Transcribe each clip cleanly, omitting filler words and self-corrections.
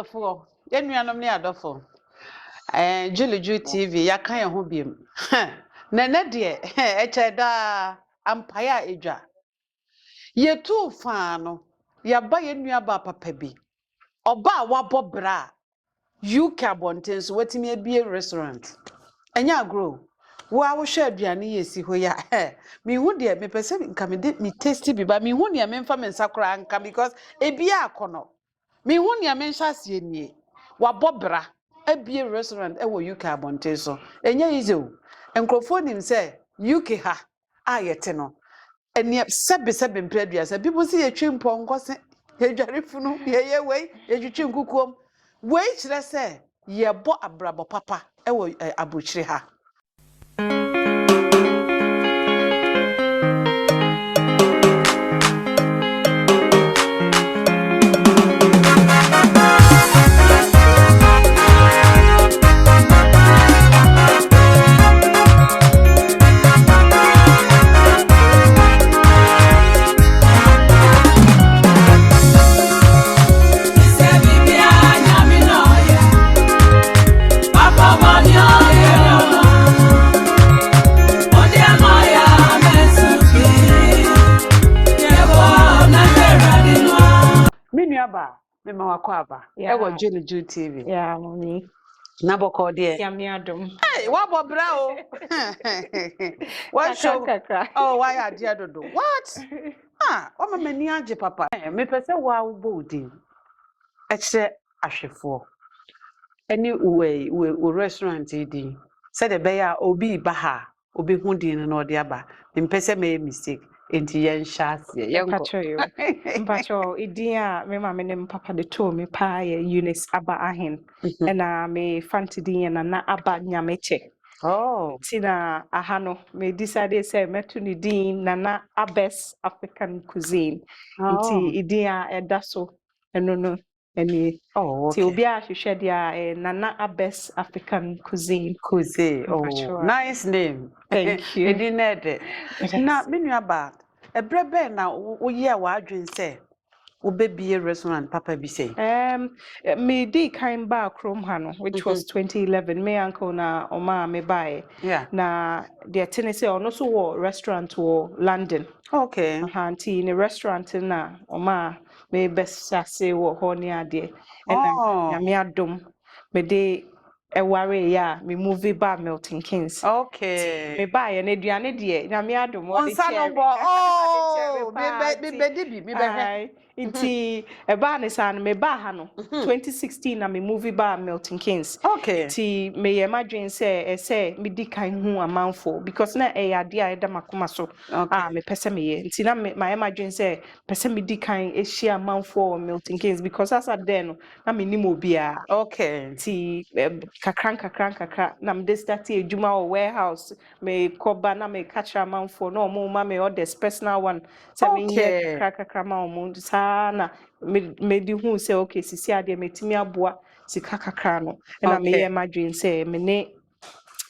adofo. Yenuanom ne adofo. Julie Ju TV ya kan ye ho biem. Nene de eche da ampaya edwa. Ye tu fa no. Ya ba yenua ba papa bi. Oba wabo bra. UK abonten so watimi abie restaurant. Enya agro. Wa wo hwe aduane yesi ho ya. Me hu de me pese nka me de me tasty bi ba me hu ne me mfa me nsakora nka because ebia akono. Me hu ne me nhya se nie. Wa bobra abie restaurant e wo UK abonten so. Enya easy o. Enkrofo nim se UK ha ayete no. Enia sebe mpraduasa. People see yetwe mponkose. Yedware funu ye wei yetwitwe nkukuom. Wei kire se ye bo abrabo papa e wo abuchire ha. Me ma wakọ aba e wo Julie Ju TV yeah mommy na boko de yamiadum hey wa bobra o what show oh why ade adodo what o ma mani age papa me pese wa wo bodin e kire ahwefo any we restaurant din said the bear obi baha obi hundin no de aba me pese me mistake enti yen hyaase yenko mpacho idia me ma me ne papa de to me pa ye Eunice aba ahen na me fantidi na aba nyameche oh tina ahano me decide say metu ni din na Abes African cuisine nti idia edaso eno no eni oh okay ti obi a hwehwe dia Nana Abes African cuisine oh nice name thank you edinede na menu aba ebrebe na wo ye wa adwen se wo bebie restaurant papa bi say me di kind ba krom ha no which was 2011 me uncle na oma me buy na the Tennessee ono so wo restaurant wo London okay auntie in restaurant na oma me best say wo ho ni ade na me adom me de eware ya me movie ba Milton Keynes okay me buy na aduane de na me adom wo de chair oh me be Inti eba ne san me ba ha no 2016 na me movie ba Milton Keynes okay ti me ye madwen say me di kan hu amanfo because na e ade a eda makoma so me pese me ye nti na me my madwen say pese me di kan ehia amanfo Milton Keynes because as at then na me nim obia okay ti kakran na me start ejuma o warehouse me koba na me catch amanfo no mo ma me orders personal one say me here kakra ma omo na me di hu say okay sisi ade metimi aboa sika kakra no na me ye madwen say me ne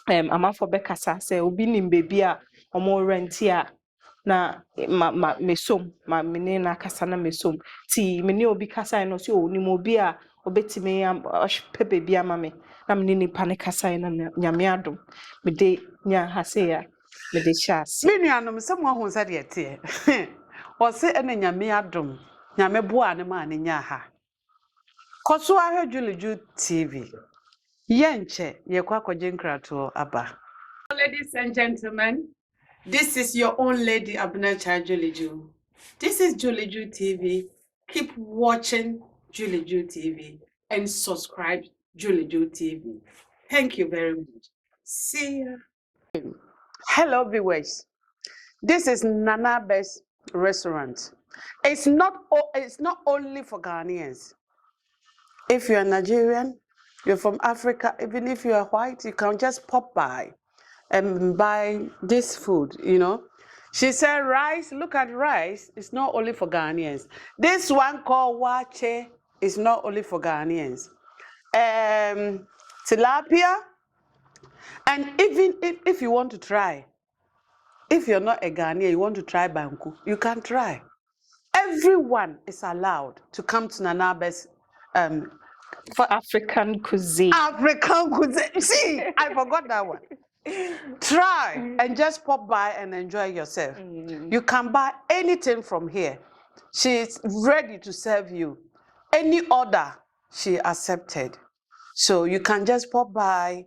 amanfo be kasa say obi nim bebi a omo rent a na me som ma me ne na kasa na me som ti me ne obi kasa no so onim obi a obetimi pe bebi ama me na me ne pa ne kasa na nyame adom me de nya ha say ya me de chance me nuanom se mo hu sa de te o se ene nyame adom nyame boa ne ma ne nya ha koso ahwe Julie Ju TV yenche ye kwa kwaje nkrato aba. Ladies and gentlemen, this is your own lady Abena Julie Ju. This is Julie Ju TV. Keep watching Julie Ju TV and subscribe Julie Ju TV. Thank you very much. See you. Hello viewers. This is Nana Abes restaurant. It's not only for Ghanaians. If you're Nigerian, you're from Africa, even if you're white, you can just pop by and buy this food, you know. She said rice, look at rice, it's not only for Ghanaians. This one called wache is not only for Ghanaians. Tilapia, and even if you want to try, if you're not a Ghanaian, you want to try banku, you can try. Everyone is allowed to come to Nana Abes African cuisine. African cuisine. See, I forgot that one. Try and just pop by and enjoy yourself. You can buy anything from here. She's ready to serve you. Any order, she accepted. So you can just pop by,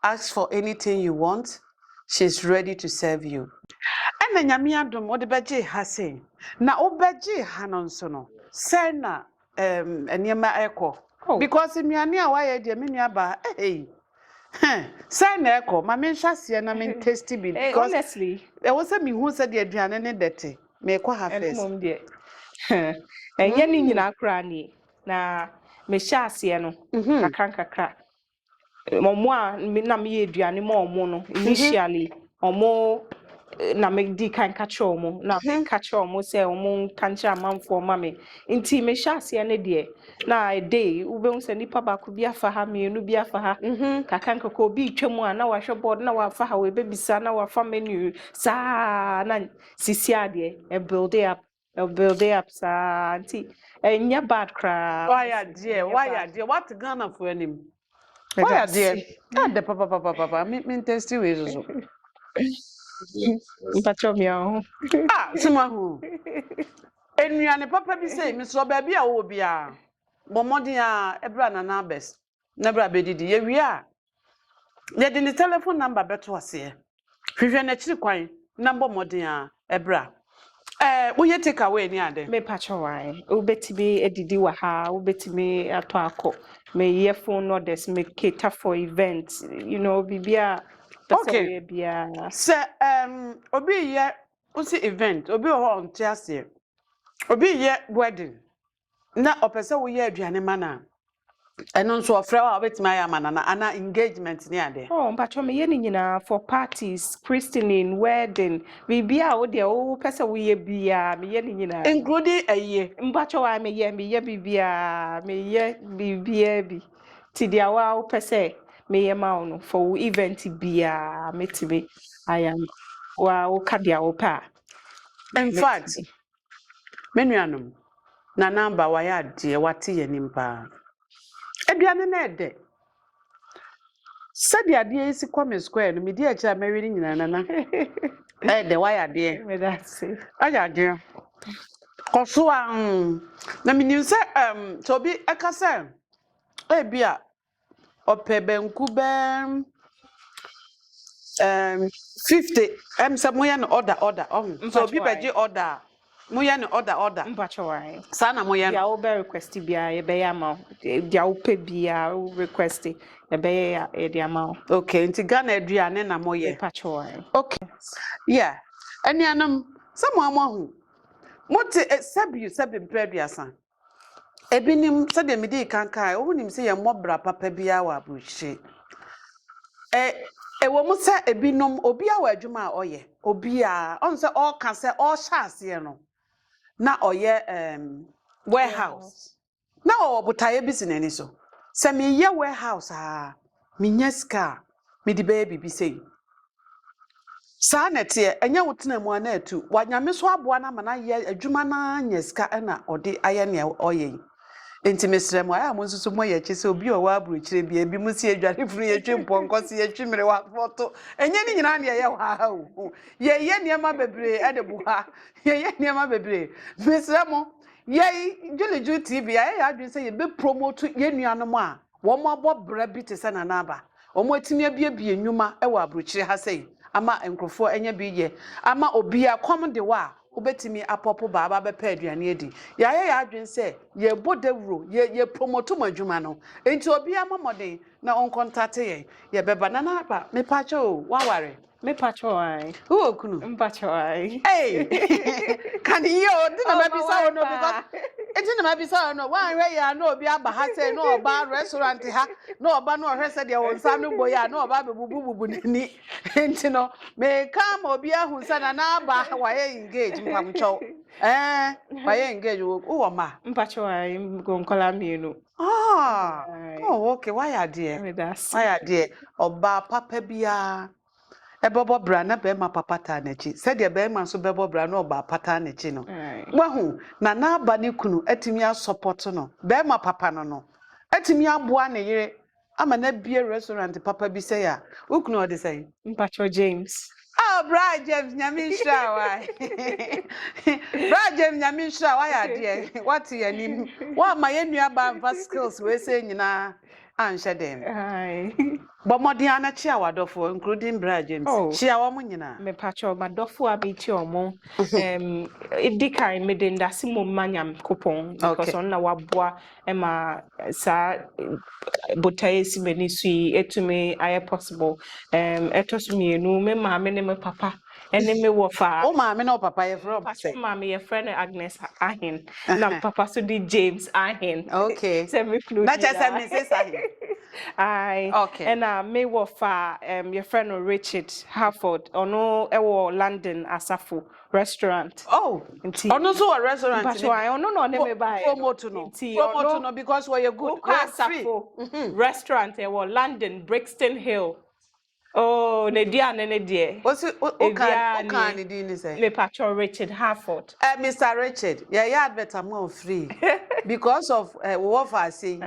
ask for anything you want. She's ready to serve you. And then nyame adom wo de beje ha sei. Na wo beje ha no nso no. Say na enema ekọ. Because nnuane a waye de me nua ba hey. Say na ekọ ma me nhwase na me tasty bi because Honestly, e wo se me hu se de aduane ne dete. Me ekọ ha first. mom de. Enye ni nyina kra ni na me hyase no kakra. Momo a na me aduane mo omo no initially omo na me di kan catch omo na catch omo say omo kancha amanfo mame nti me hyase ne de na a day ube unse nipa ba ku bi afa ha me nu bi afa ha kakanka ko bi twam a na wahwe board na wafa ha we bebisa na wafa menu sa na sisi ade e build up sa nti enya bad cra Why dear what Ghana for him. Why dear? The papa me tasty ways so. Mpacho mi ahụ. Sima hu. Enuane papa bi say me so ba bia wo bia. Bomodin a ebra na best. Na bra bedidi ye wi a. Ye de ni telephone number beto ase. Hwehwe na chiri kwan na bomodin a ebra. Wo ye take away ni ade. Me pacho wai. Ubetimi edidi wa ha, ubetimi ato akọ. Me earphone orders me cater for events. You know, bibia Okay. Se obi ye usi event, obi ho on tiase. Obi ye wedding. Na opese wo ye aduane mana. Eno nso ofre wa obetima ya mana na ana engagement ni ade. Oh, mpacho me ye ni nyina for parties, christening, wedding. Bibia wo de wo pese wo ye bia, me ye ni nyina. Including eye. Mpacho wa me ye bibia, me ye bibia bi. Ti dia wa wo pese me ye ma no for event bia metime I am wa wo ka dia wo pa. In fact, menuanom na number wa ya de wate ye nimpa. Aduane na ede. Sabi ade esi kwame square no medi a kira meri nyina nana. De wa ya de. Me that's it. Aya de. Koso a na minim se so bi ekasa bia opebenku ben 50 say moya no order so bi beji order moya no order Mpacho wai. sa na moya Dia wo be request bia ye be ya ma. Dia wo pe bia wo request ye be ya e dia ma. okay nti Ghana aduane na moye Mpacho wai. okay yeah anianam samoa hu mote sabi mpreduasa ebinim se de medi kankai wo nim se ye mobra papa bia wa abuchi ewo mu se ebinom obi a wa adwuma a oye obi a on se all kan se all hyase no na oye warehouse na obutaye bisinani so se me ye warehouse me nyaska me di baby bi sei sa nete enye wotena mu ana atu wanyame so aboa na mana ye adwuma na nyaska na ode aye ne oye enti mesrem aya mo nsusu mo ye kyese obi o wa aburu kire bia bi mu si adware furu ye twempo nkosi ye twimere wa foto enye ni nyina ne ye wa ha o ye niema bebre ade bu ha ye niema bebre mesrem ye Juliju TV aye adwen se ye be promote ye nuanom a wo mo abobra bi te se na na aba wo mo atimi abie nnwuma e wa aburu kire ha sei ama enkrofo enye bi ye ama obi a kom de wa obetimi apopo baba be pa aduane edi ya adwen se ye bodawuro ye promote madwuma no enti obi amomode na on contact ye beba na na ba me pacho waware Me pacho wai. who okunu Mpacho wai. hey can you didn't maybe say no because it didn't maybe say no why we ya no obi aba ha say no oba restaurant ha no oba no hwe say de won sa no boya no oba bebububu ni enti no me come obi ahun sa na na aba wa ye engage mpamcho wa ye engage wo ma Mpacho wai go nkola mienu. oh okay why are there oba papa bia ebobo bra na be ma papa ta na chi se de be ma so bebo bra na oba pata na chi no wahu na aba ni kunu atimi a support no be ma papa no Etimi aboa ne yere ama na bie restaurant papa bi say ya. Ukunu odi say. Mpacho James. Oh, Brad James Nyamisha why? Brad James Nyamisha why are dear? What your name? What my nua ba skills we say nyina answer them. Aye. But Modiana chia wadofo including Brad James. Oh. Chia wa nyina. Me pacho madofo abiti omo. Edika me de ndase mo manyam kupon because on na waboa ema sa botaye si meni sui etumi aye possible. Etosumi enu me ma me ne me papa ene me wofa. Oh ma me no papa ye from. Pacho ma me ye friend Agnes Ahin. Na papa so di James Ahin. Okay. Se me flu. Na just me say Ahin. Aye. Okay. And me wofa your friend Richard Harford ono ewo London Asafo restaurant. Oh. Ono so a restaurant. But why ono no ne me buy. Promote no because we are good. Asafo restaurant ewo London Brixton Hill. Oh, ne dia ne die. What's okay ni di say? Me patcho Richard Harford. Mr. Richard, yeah better more free because of what I say.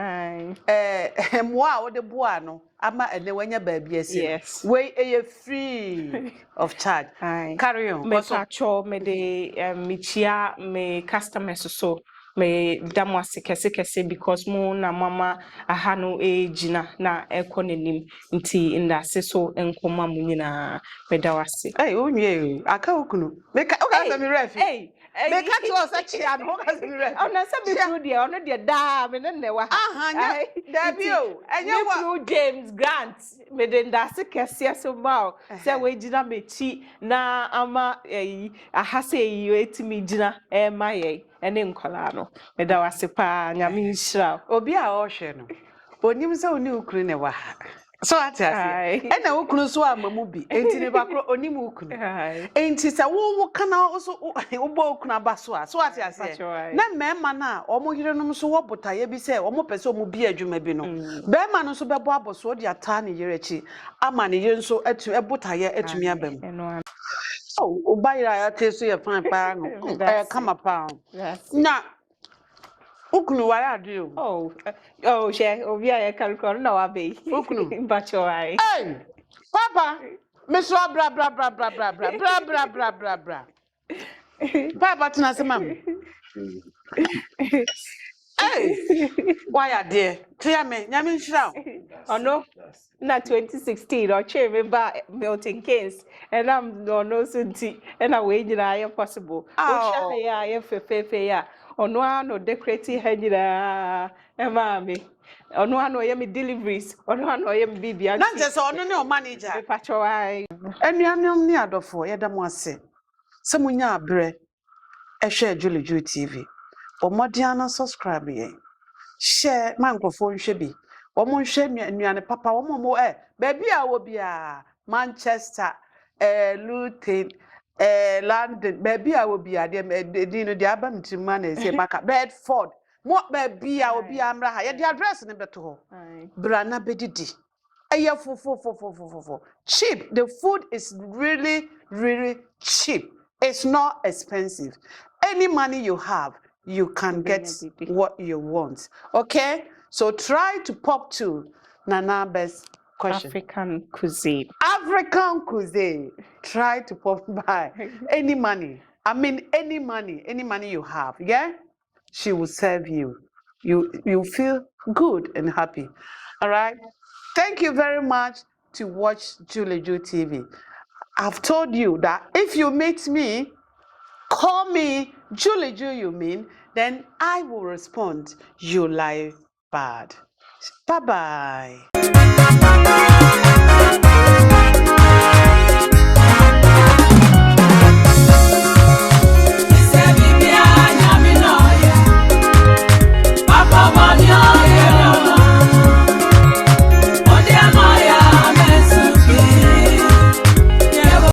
Moi o de boa no ama ene wanya baabi ase. Yes. We free of charge. Carry on. Me patcho me de michia me customers so me damwase kese because mo na mama aha no ejina na ekonenim nti ndase so enkoma mu nyina me dawase. Hey onye aka okunu. Make o me refi. Hey make to us achia no ka me refi. Ona se be through there ono de da me ne wa. Aha da bi o. Enye wa through James Grant me de ndase kese so ma se we jina mechi na ama aha se yi etimi jina ma ye ene nkola no me da wase pa nyame nhyira obi a o hwe no onim se oni ukuru ne wa ha so ati ase ena ukuru so amamu bi enti ne bakro onim ukuru enti se wo kana so wo bo ukuru abaso a so ati ase na mema na omo yerenom so wo botaye bi se omo pese omo bi adwuma bi no be ma no so bebo aboso de ata ne yere chi ama ne yere so atu ebotaye atumi abam oh ubayira ya teso ye fan pa no kama pa na ukunu wara ade oh she obi aye kalkon na wa be ukunu bacho ai hey papa me so bra papa tuna se mam hey why ade tia me nyame nhira ono na 2016 or che me ba Milton Keynes and I'm no sunti and we nyina aye possible o sha ya aye fefefe ya ono ano decorating hanyira e ma me ono ano ye me deliveries ono ano ye me bibia na nje so ono ne o manager me pacho ai enuanom ni adofo ye da mo ase se munya abre ehwe Julie Ju TV omodiana subscribe ye share microphone hwe bi omo hwe nuane papa omo mo baby a wo bia Manchester Luton London baby a wo bia de no de abamtima na ese maka Bedford mo baby a wo bia amra ha ye de address ne beto ho brana bedidi eye fo cheap. The food is really cheap. It's not expensive. Any money you have, you can get what you want. Okay? So try to pop to Nana Best question. African cuisine. African cuisine. Try to pop by any money. I mean any money you have, yeah? She will serve you. You feel good and happy. All right? Thank you very much to watch Julie Ju TV. I've told you that if you meet me, call me Julie Ju, you mean, then I will respond, you lie bad. Bye-bye.